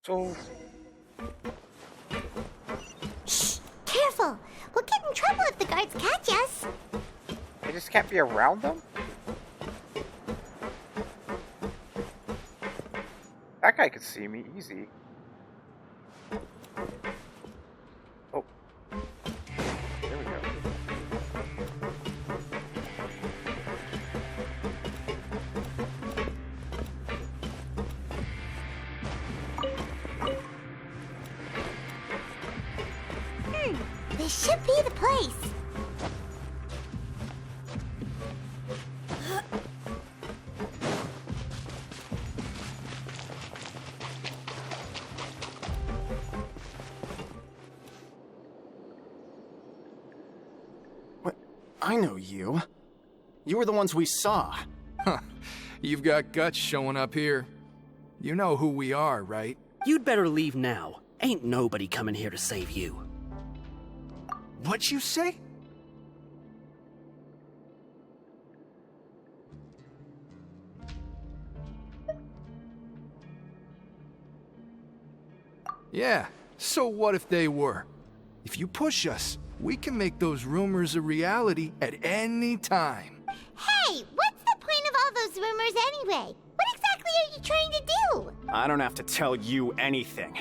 So, Shh! Careful! We'll get in trouble if the guards catch us. I just can't be around them? That guy could see me easy. Oh. There we go. This should be the place. What? I know you. You were the ones we saw. Huh. You've got guts showing up here. You know who we are, right? You'd better leave now. Ain't nobody coming here to save you. What'd you say? Yeah, so what if they were? If you push us, we can make those rumors a reality at any time. Hey, what's the point of all those rumors anyway? What exactly are you trying to do? I don't have to tell you anything.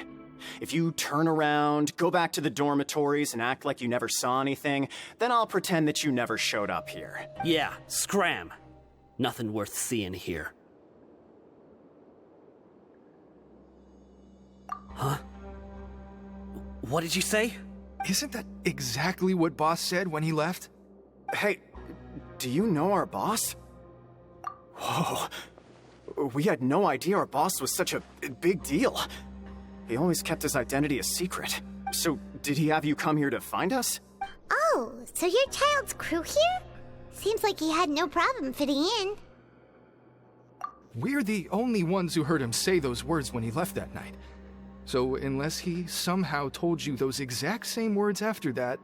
If you turn around, go back to the dormitories, and act like you never saw anything, then I'll pretend that you never showed up here. Yeah, scram. Nothing worth seeing here. Huh? What did you say? Isn't that exactly what Boss said when he left? Hey, do you know our boss? Whoa. We had no idea our boss was such a big deal. He always kept his identity a secret. So, did he have you come here to find us? Oh, so your child's crew here? Seems like he had no problem fitting in. We're the only ones who heard him say those words when he left that night. So unless he somehow told you those exact same words after that...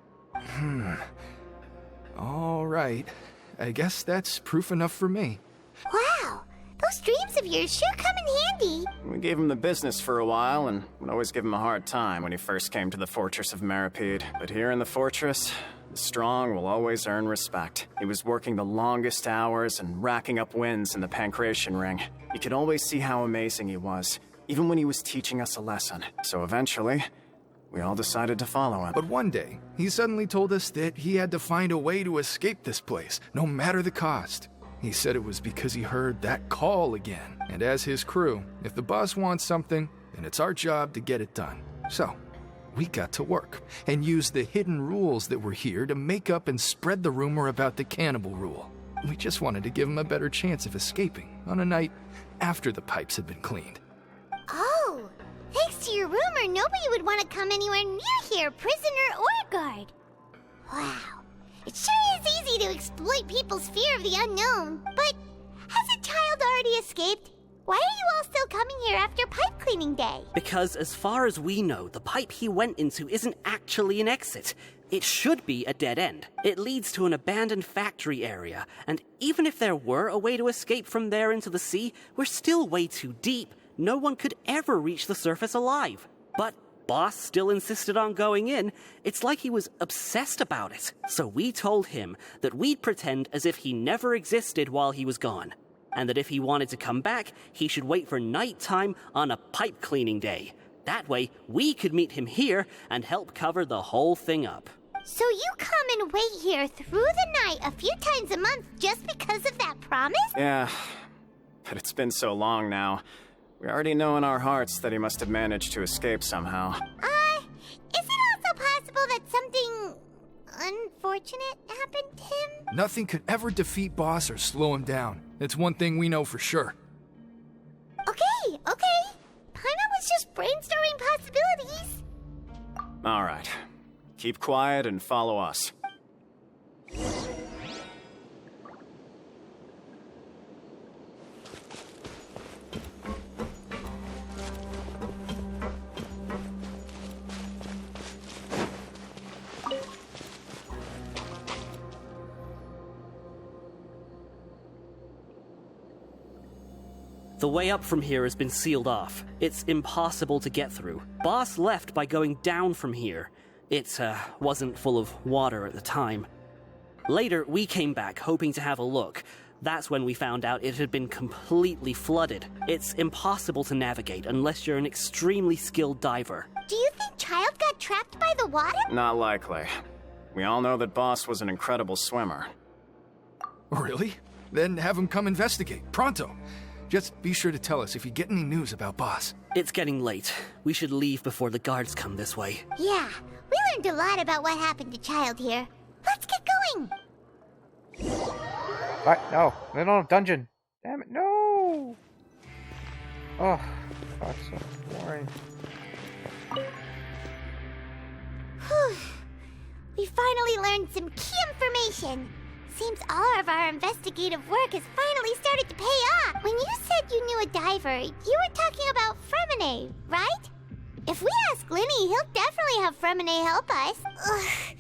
All right. I guess that's proof enough for me. Wow, those dreams of yours sure come in handy. We gave him the business for a while, and would always give him a hard time when he first came to the fortress of Maripede. But here in the fortress, the strong will always earn respect. He was working the longest hours and racking up wins in the Pancration Ring. You could always see how amazing he was, even when he was teaching us a lesson. So eventually, we all decided to follow him. But one day, he suddenly told us that he had to find a way to escape this place, no matter the cost. He said it was because he heard that call again. And as his crew, if the boss wants something, then it's our job to get it done. So, we got to work and used the hidden rules that were here to make up and spread the rumor about the cannibal rule. We just wanted to give him a better chance of escaping on a night after the pipes had been cleaned. Oh, thanks to your rumor, nobody would want to come anywhere near here, prisoner or guard. Wow, it sure is easy to exploit people's fear of the unknown. But has a child already escaped? Why are you all still coming here after pipe cleaning day? Because as far as we know, the pipe he went into isn't actually an exit. It should be a dead end. It leads to an abandoned factory area, and even if there were a way to escape from there into the sea, we're still way too deep. No one could ever reach the surface alive. But Boss still insisted on going in. It's like he was obsessed about it. So we told him that we'd pretend as if he never existed while he was gone. And that if he wanted to come back, he should wait for nighttime on a pipe cleaning day. That way, we could meet him here and help cover the whole thing up. So you come and wait here through the night a few times a month just because of that promise? Yeah, but it's been so long now. We already know in our hearts that he must have managed to escape somehow. Is it also possible that something unfortunate happened to him? Nothing could ever defeat Boss or slow him down. It's one thing we know for sure. Okay. Paimon was just brainstorming possibilities. All right. Keep quiet and follow us. The way up from here has been sealed off. It's impossible to get through. Boss left by going down from here. It wasn't full of water at the time. Later, we came back hoping to have a look. That's when we found out it had been completely flooded. It's impossible to navigate unless you're an extremely skilled diver. Do you think Child got trapped by the water? Not likely. We all know that Boss was an incredible swimmer. Really? Then have him come investigate, pronto. Just be sure to tell us if you get any news about Boss. It's getting late. We should leave before the guards come this way. Yeah, we learned a lot about what happened to Child here. Let's get going! What? No. No, dungeon. Damn it, no! Oh, that's so boring. Whew. We finally learned some key information. Seems all of our investigative work has finally started to pay off. When you said you knew a diver, you were talking about Fremine, right? If we ask Linny, he'll definitely have Fremine help us. Ugh.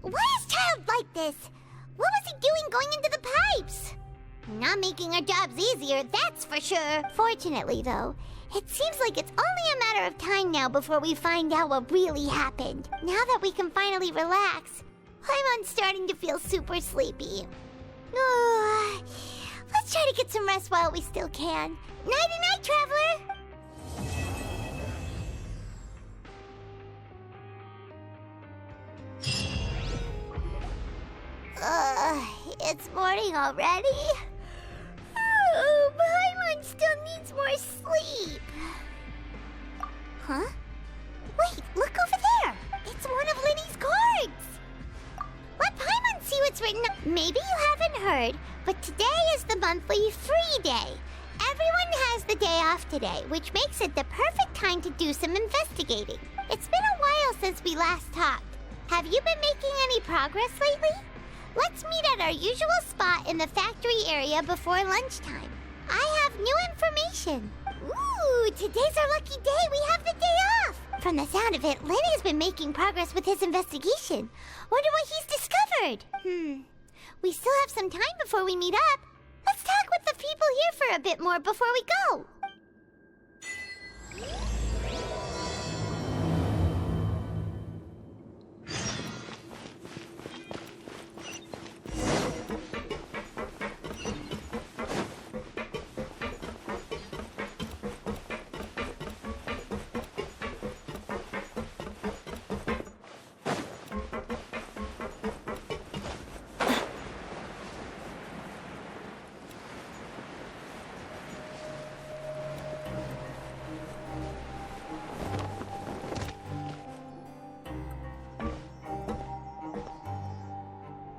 Why is Child like this? What was he doing going into the pipes? Not making our jobs easier, that's for sure. Fortunately, though, it seems like it's only a matter of time now before we find out what really happened. Now that we can finally relax, I'm starting to feel super sleepy. Let's try to get some rest while we still can. Nighty-night, traveler! It's morning already? Oh, Paimon still needs more sleep. Huh? Wait, look over there! It's one of Linny's cards! Let Paimon see what's written. Maybe you haven't heard, but today is the monthly free day. Everyone has the day off today, which makes it the perfect time to do some investigating. It's been a while since we last talked. Have you been making any progress lately? Let's meet at our usual spot in the factory area before lunchtime. I have new information. Ooh, today's our lucky day. We have the day off. From the sound of it, Lenny's been making progress with his investigation. Wonder what he's discovered. We still have some time before we meet up. Let's talk with the people here for a bit more before we go.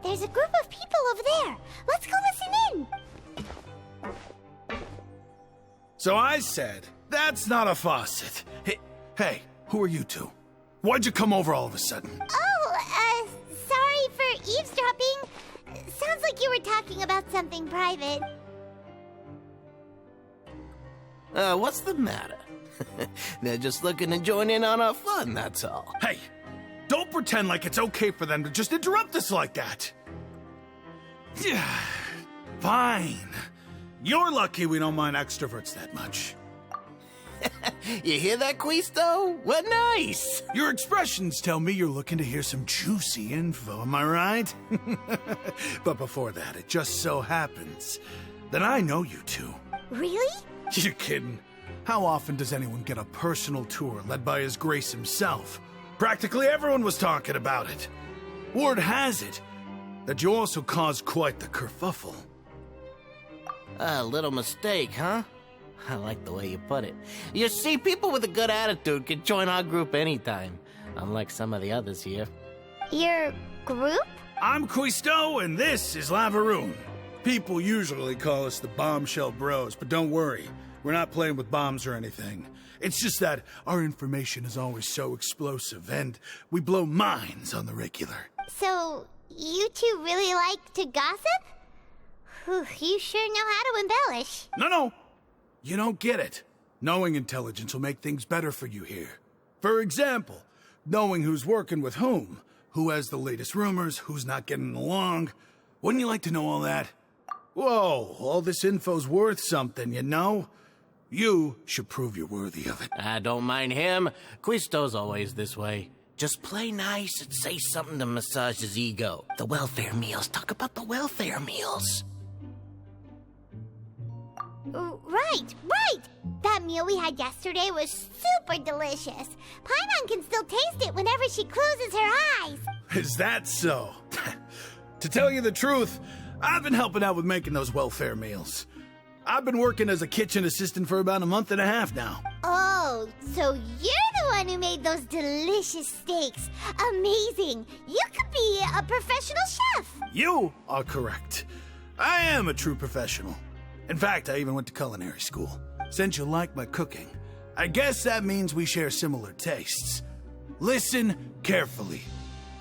There's a group of people over there. Let's go listen in. So I said, that's not a faucet. Hey, who are you two? Why'd you come over all of a sudden? Oh, sorry for eavesdropping. Sounds like you were talking about something private. What's the matter? They're just looking to join in on our fun, that's all. Hey, don't pretend like it's okay for them to just interrupt us like that. Fine. You're lucky we don't mind extroverts that much. You hear that, Quisto? What nice! Your expressions tell me you're looking to hear some juicy info, am I right? But before that, it just so happens that I know you two. Really? You're kidding. How often does anyone get a personal tour led by His Grace himself? Practically everyone was talking about it. Word has it that you also caused quite the kerfuffle. A little mistake, huh? I like the way you put it. You see, people with a good attitude can join our group anytime, unlike some of the others here. Your group? I'm Quisto, and this is Lavaroon. People usually call us the Bombshell Bros, but don't worry. We're not playing with bombs or anything. It's just that our information is always so explosive, and we blow minds on the regular. So, you two really like to gossip? Whew, you sure know how to embellish. No. You don't get it. Knowing intelligence will make things better for you here. For example, knowing who's working with whom, who has the latest rumors, who's not getting along. Wouldn't you like to know all that? Whoa, all this info's worth something, you know? You should prove you're worthy of it. I don't mind him. Quisto's always this way. Just play nice and say something to massage his ego. The welfare meals. Talk about the welfare meals. Right. That meal we had yesterday was super delicious. Paimon can still taste it whenever she closes her eyes. Is that so? To tell you the truth, I've been helping out with making those welfare meals. I've been working as a kitchen assistant for about a month and a half now. Oh, so you're the one who made those delicious steaks. Amazing. You could be a professional chef. You are correct. I am a true professional. In fact, I even went to culinary school. Since you like my cooking, I guess that means we share similar tastes. Listen carefully.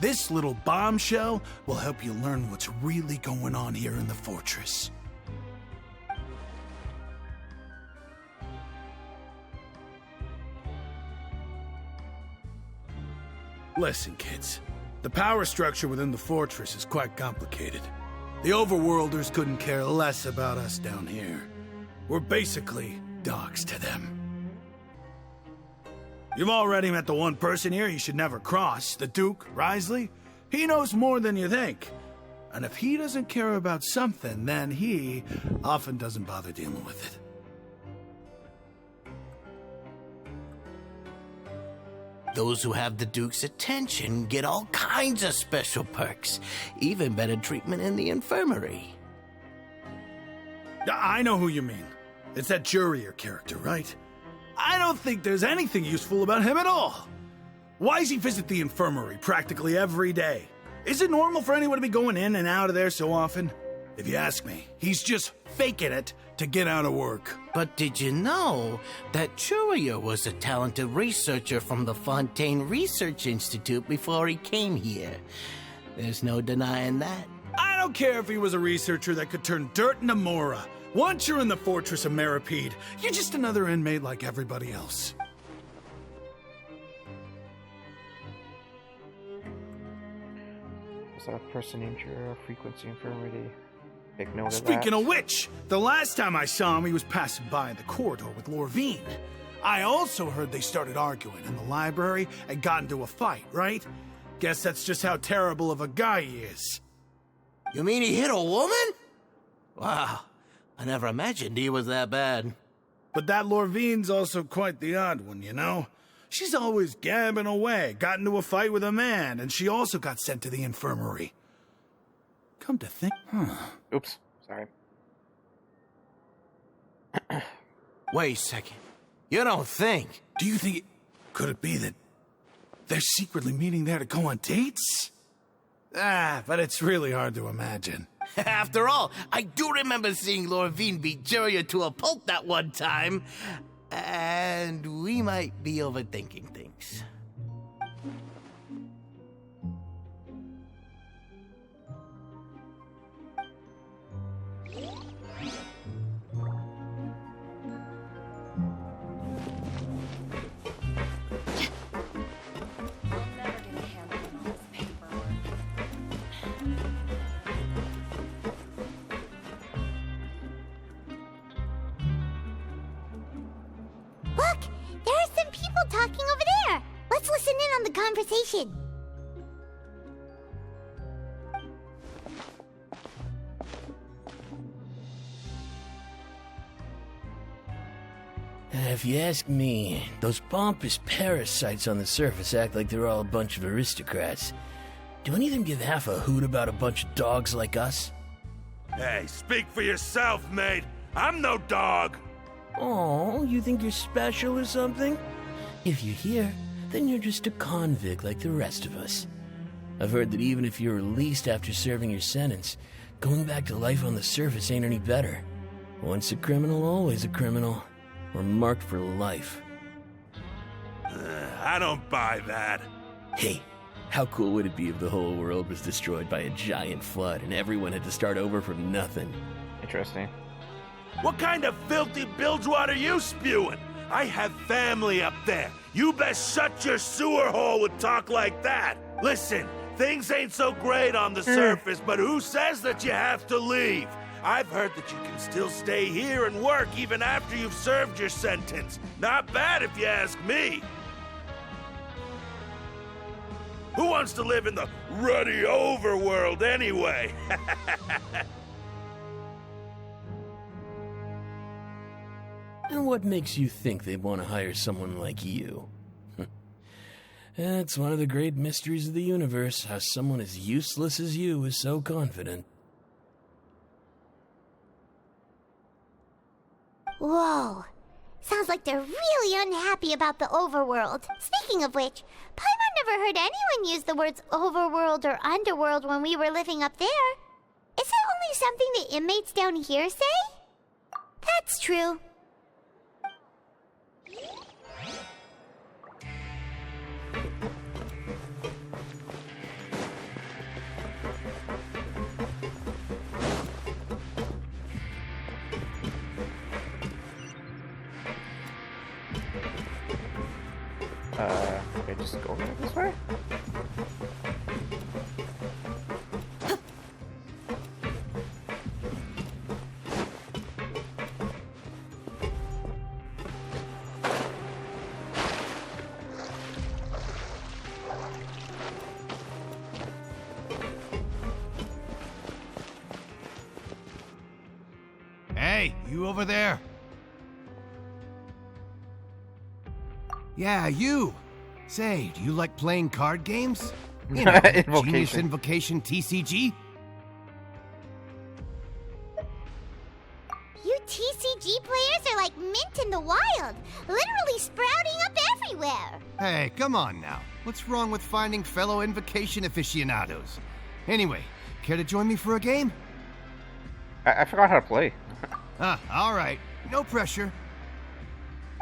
This little bombshell will help you learn what's really going on here in the fortress. Listen, kids. The power structure within the fortress is quite complicated. The overworlders couldn't care less about us down here. We're basically dogs to them. You've already met the one person here you should never cross, the Duke, Risley. He knows more than you think. And if he doesn't care about something, then he often doesn't bother dealing with it. Those who have the Duke's attention get all kinds of special perks, even better treatment in the infirmary. I know who you mean. It's that Jurier character, right? I don't think there's anything useful about him at all. Why does he visit the infirmary practically every day? Is it normal for anyone to be going in and out of there so often? If you ask me, he's just faking it to get out of work. But did you know that Jurier was a talented researcher from the Fontaine Research Institute before he came here? There's no denying that. I don't care if he was a researcher that could turn dirt into Mora. Once you're in the fortress of Meripede, you're just another inmate like everybody else. Is that a person named your frequency infirmity? Take note of that. Speaking of which, the last time I saw him, he was passing by in the corridor with Lorvine. I also heard they started arguing in the library and got into a fight, right? Guess that's just how terrible of a guy he is. You mean he hit a woman? Wow, I never imagined he was that bad. But that Lorvine's also quite the odd one, you know? She's always gabbing away, got into a fight with a man, and she also got sent to the infirmary. Come to think... Oops, sorry. Wait a second. You don't think? Do you think... Could it be that they're secretly meeting there to go on dates? But it's really hard to imagine. After all, I do remember seeing Lorvine beat Jurier to a pulp that one time. And we might be overthinking things. Look, there are some people talking over there. Let's listen in on the conversation. If you ask me, those pompous parasites on the surface act like they're all a bunch of aristocrats. Do any of them give half a hoot about a bunch of dogs like us? Hey, speak for yourself, mate. I'm no dog. Oh, you think you're special or something? If you're here, then you're just a convict like the rest of us. I've heard that even if you're released after serving your sentence, going back to life on the surface ain't any better. Once a criminal, always a criminal. We're marked for life. I don't buy that. Hey, how cool would it be if the whole world was destroyed by a giant flood and everyone had to start over from nothing? Interesting. What kind of filthy bilgewater you spewing? I have family up there. You best shut your sewer hole with talk like that. Listen, things ain't so great on the surface, but who says that you have to leave? I've heard that you can still stay here and work even after you've served your sentence. Not bad if you ask me. Who wants to live in the ruddy overworld anyway? And what makes you think they want to hire someone like you? It's one of the great mysteries of the universe, how someone as useless as you is so confident. Whoa. Sounds like they're really unhappy about the overworld. Speaking of which, Paimon never heard anyone use the words overworld or underworld when we were living up there. Is it only something the inmates down here say? That's true. Okay, just go this way? Hey, you over there? Yeah, you! Say, do you like playing card games? You know, Genius Invocation TCG? You TCG players are like mint in the wild, literally sprouting up everywhere. Hey, come on now. What's wrong with finding fellow Invocation aficionados? Anyway, care to join me for a game? I forgot how to play. Alright. No pressure.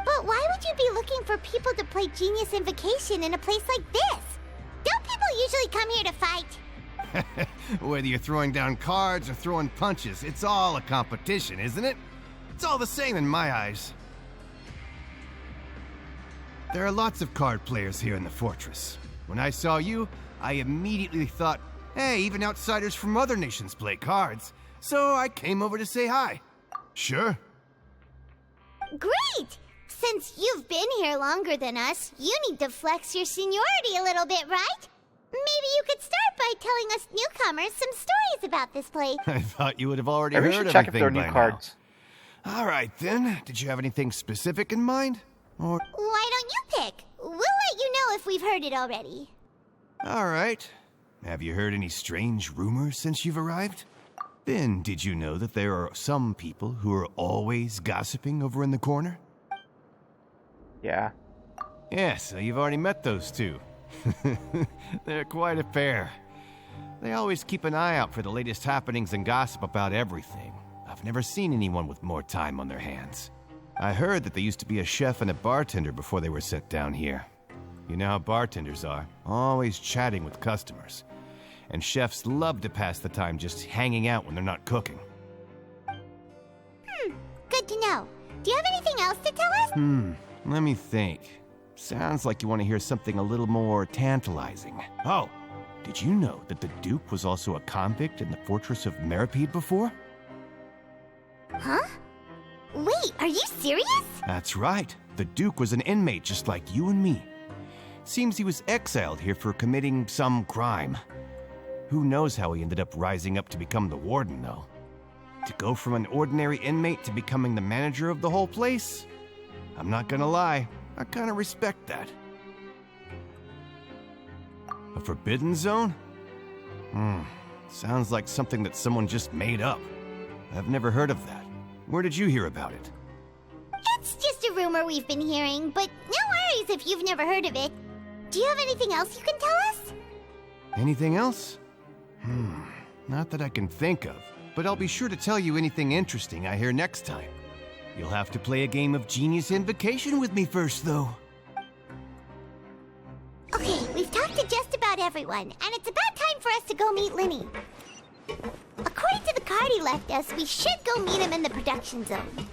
But why would you be looking for people to play Genius Invocation in a place like this? Don't people usually come here to fight? Whether you're throwing down cards or throwing punches, it's all a competition, isn't it? It's all the same in my eyes. There are lots of card players here in the fortress. When I saw you, I immediately thought, hey, even outsiders from other nations play cards. So I came over to say hi. Sure. Great! Since you've been here longer than us, you need to flex your seniority a little bit, right? Maybe you could start by telling us newcomers some stories about this place. I thought you would have already Maybe we heard should check if everything there are new by cards. now. All right, then. Did you have anything specific in mind? Or... Why don't you pick? We'll let you know if we've heard it already. All right. Have you heard any strange rumors since you've arrived? Then, did you know that there are some people who are always gossiping over in the corner? Yeah. Yeah, so you've already met those two. They're quite a pair. They always keep an eye out for the latest happenings and gossip about everything. I've never seen anyone with more time on their hands. I heard that they used to be a chef and a bartender before they were sent down here. You know how bartenders are, always chatting with customers. And chefs love to pass the time just hanging out when they're not cooking. Good to know. Do you have anything else to tell us? Let me think. Sounds like you want to hear something a little more tantalizing. Oh, did you know that the Duke was also a convict in the fortress of Meripede before? Huh? Wait, are you serious? That's right. The Duke was an inmate just like you and me. Seems he was exiled here for committing some crime. Who knows how he ended up rising up to become the warden, though. To go from an ordinary inmate to becoming the manager of the whole place? I'm not gonna lie, I kinda respect that. A forbidden zone? Sounds like something that someone just made up. I've never heard of that. Where did you hear about it? It's just a rumor we've been hearing, but no worries if you've never heard of it. Do you have anything else you can tell us? Anything else? Not that I can think of, but I'll be sure to tell you anything interesting I hear next time. You'll have to play a game of Genius Invocation with me first, though. Okay, we've talked to just about everyone, and it's about time for us to go meet Linny. According to the card he left us, we should go meet him in the production zone.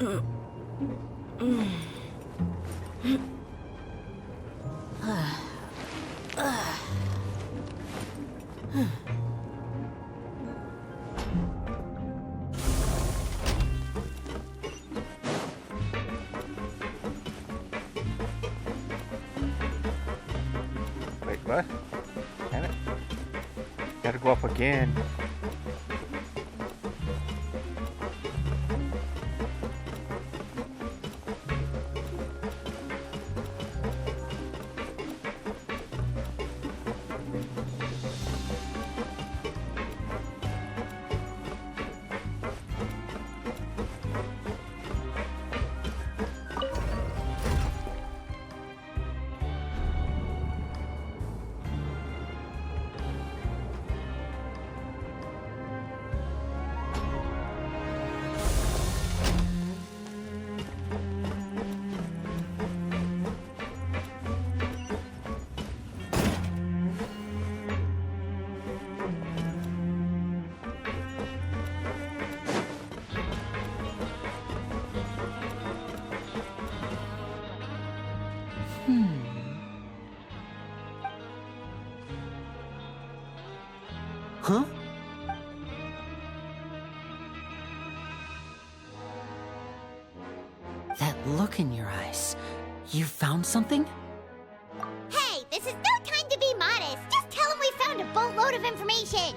Wait, what? Damn it. Gotta go up again. Huh? That look in your eyes. You found something? Hey, this is no time to be modest. Just tell him we found a boatload of information.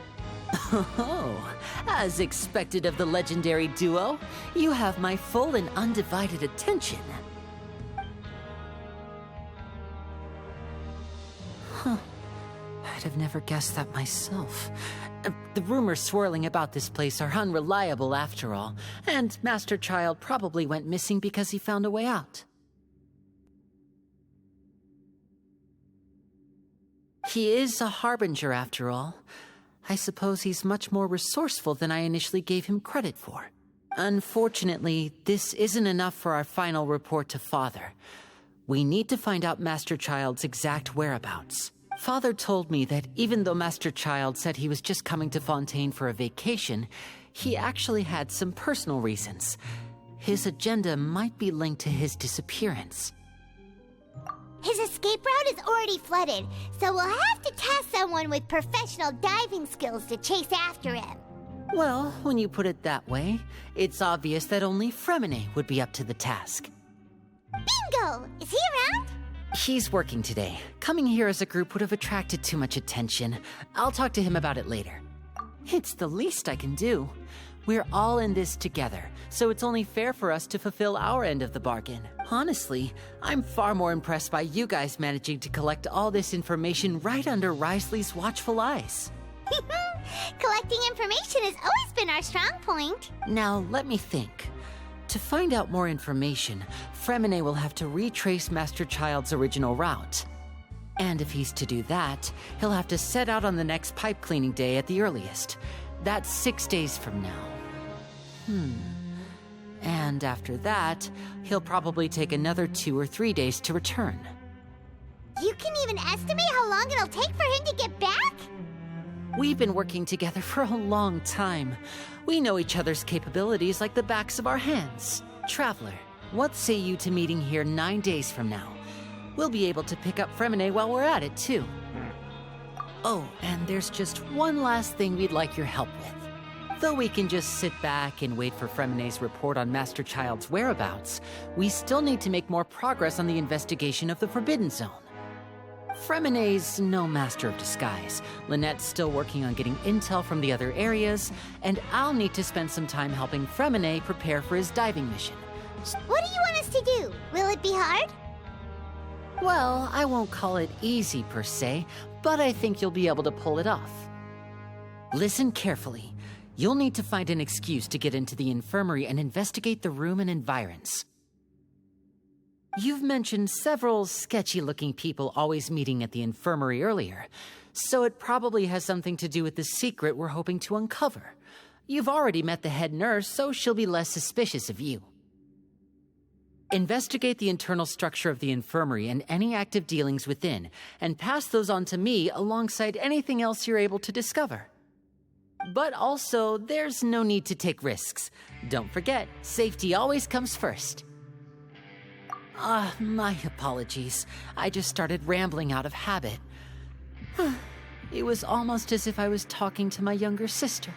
Oh, as expected of the legendary duo, you have my full and undivided attention. Huh. I'd have never guessed that myself. The rumors swirling about this place are unreliable after all, and Master Child probably went missing because he found a way out. He is a harbinger after all. I suppose he's much more resourceful than I initially gave him credit for. Unfortunately, this isn't enough for our final report to Father. We need to find out Master Child's exact whereabouts. Father told me that even though Master Child said he was just coming to Fontaine for a vacation, he actually had some personal reasons. His agenda might be linked to his disappearance. His escape route is already flooded, so we'll have to task someone with professional diving skills to chase after him. Well, when you put it that way, it's obvious that only Fremine would be up to the task. Bingo! Is he around? He's working today. Coming here as a group would have attracted too much attention. I'll talk to him about it later. It's the least I can do. We're all in this together, so it's only fair for us to fulfill our end of the bargain. Honestly, I'm far more impressed by you guys managing to collect all this information right under Risley's watchful eyes. Collecting information has always been our strong point. Now, let me think. To find out more information, Fremine will have to retrace Master Child's original route. And if he's to do that, he'll have to set out on the next pipe cleaning day at the earliest. That's 6 days from now. And after that, he'll probably take another 2 or 3 days to return. You can even estimate how long it'll take for him to get back? We've been working together for a long time. We know each other's capabilities like the backs of our hands. Traveler, what say you to meeting here 9 days from now? We'll be able to pick up Fremine while we're at it, too. Oh, and there's just one last thing we'd like your help with. Though we can just sit back and wait for Fremine's report on Master Child's whereabouts, we still need to make more progress on the investigation of the Forbidden Zone. Fremine's no master of disguise. Lynette's still working on getting intel from the other areas, and I'll need to spend some time helping Fremine prepare for his diving mission. What do you want us to do? Will it be hard? Well, I won't call it easy per se, but I think you'll be able to pull it off. Listen carefully. You'll need to find an excuse to get into the infirmary and investigate the room and environs. You've mentioned several sketchy-looking people always meeting at the infirmary earlier, so it probably has something to do with the secret we're hoping to uncover. You've already met the head nurse, so she'll be less suspicious of you. Investigate the internal structure of the infirmary and any active dealings within, and pass those on to me alongside anything else you're able to discover. But also, there's no need to take risks. Don't forget, safety always comes first. My apologies. I just started rambling out of habit. It was almost as if I was talking to my younger sister.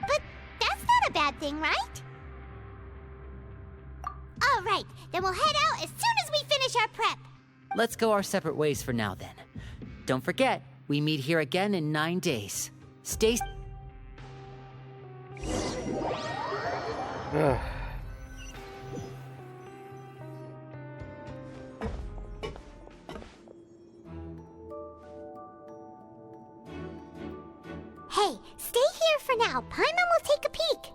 But that's not a bad thing, right? All right, then we'll head out as soon as we finish our prep. Let's go our separate ways for now, then. Don't forget, we meet here again in 9 days. Stay... Ugh. Hey, stay here for now. Paimon will take a peek.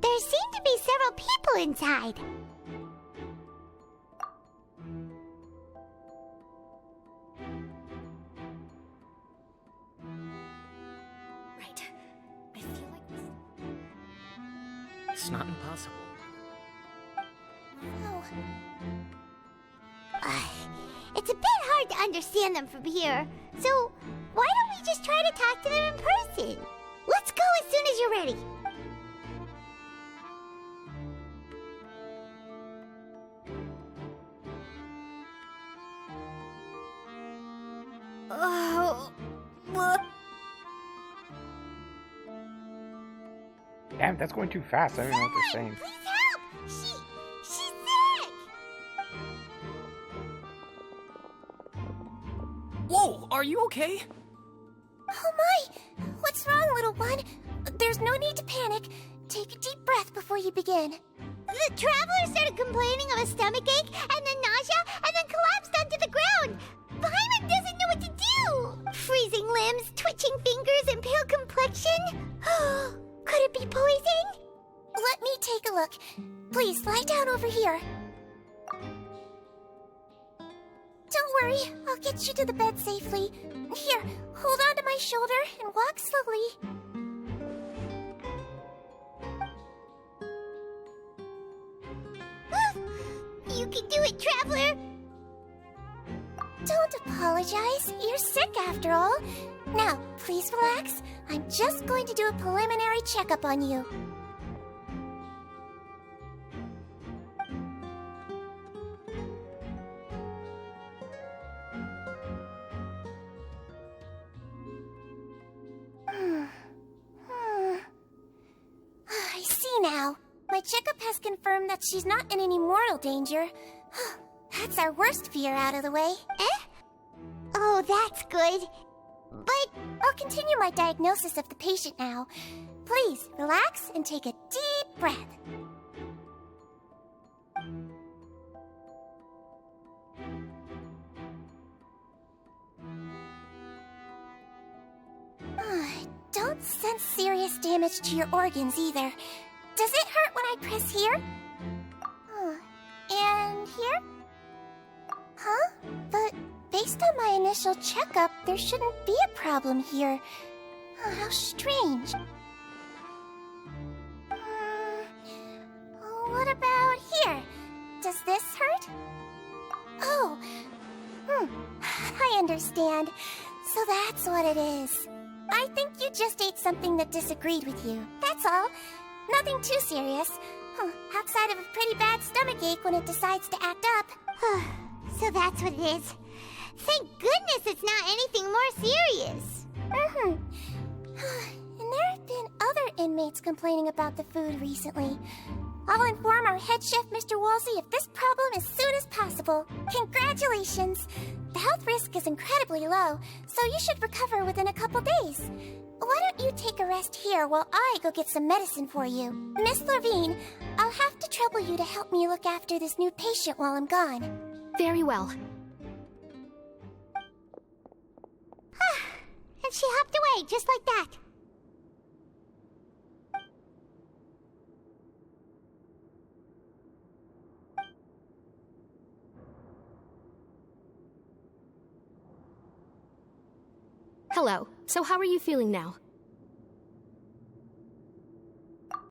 There seem to be several people inside. Right. I feel like this. It's not impossible. Oh. It's a bit hard to understand them from here, so why don't we just try to talk to them in person? Let's go as soon as you're ready. Oh, Damn, that's going too fast. I don't even know what they're saying. please help! She's sick! Whoa, are you okay? Oh my! What's wrong, little one? There's no need to panic. Take a deep breath before you begin. The traveler started complaining of a stomachache, and then nausea, and then collapsed onto the ground. Paimon doesn't know what to do. Freezing limbs, twitching fingers, and pale complexion. Could it be poison? Let me take a look. Please, lie down over here. Don't worry, I'll get you to the bed safely. Here, hold on to my shoulder and walk slowly. You can do it, traveler. Don't apologize. You're sick after all. Now, please relax. I'm just going to do a preliminary checkup on you. I see now. My checkup has confirmed that she's not in any mortal danger. That's our worst fear out of the way. Oh, that's good. But I'll continue my diagnosis of the patient now. Please, relax and take a deep breath. Don't sense serious damage to your organs either. Does it hurt when I press here? And here? Huh? But based on my initial checkup, there shouldn't be a problem here. How strange. What about here? Does this hurt? Oh. I understand. So that's what it is. I think you just ate something that disagreed with you. That's all. Nothing too serious. Outside of a pretty bad stomachache when it decides to act up. So that's what it is. Thank goodness it's not anything more serious. And there have been other inmates complaining about the food recently. I'll inform our head chef, Mr. Woolsey, of this problem as soon as possible. Congratulations! The health risk is incredibly low, so you should recover within a couple days. Why don't you take a rest here while I go get some medicine for you? Miss Levine, I'll have to trouble you to help me look after this new patient while I'm gone. Very well. And she hopped away just like that. Hello. So how are you feeling now?